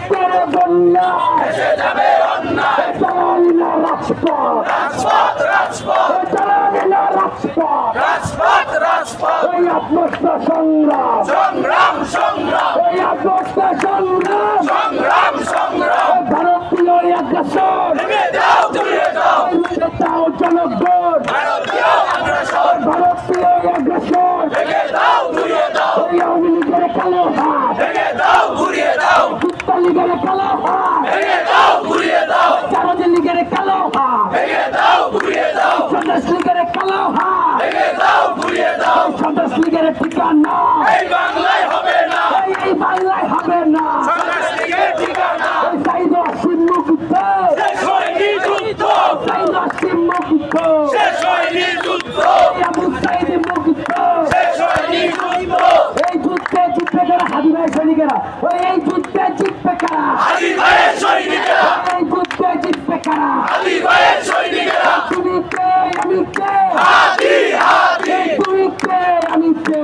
রক্তের বন্যা চালালি না রাজপথ চালালি না রাজপথ ওই আত্মহত্যা সংগ্রাম ওই আত্মহত্যা সংগ্রাম ভারতীয় আগ্রাসন দাও জনগণ ভারতীয় আগ্রাসন ওই আওয়ামী লীগের কালো হাত যুক্ত লীগের কালো হাত জামাতের লীগের কালো হাত সন্ত্রাস লীগের কালো হাত সন্ত্রাস লীগের ঠিকানা এই বাংলায় হবে না সাইদ আসিম মুক্ত সাইদ আসিম মুক্ত আবু সাইদ মুক্ত এই যুদ্ধে জিতবে কারা হাদি ভাই সৈনিকেরা এই যুদ্ধে জিতবে কারা এই যুদ্ধে জিতবে কারা তুমি কে আমি কে তুই কে আমি কে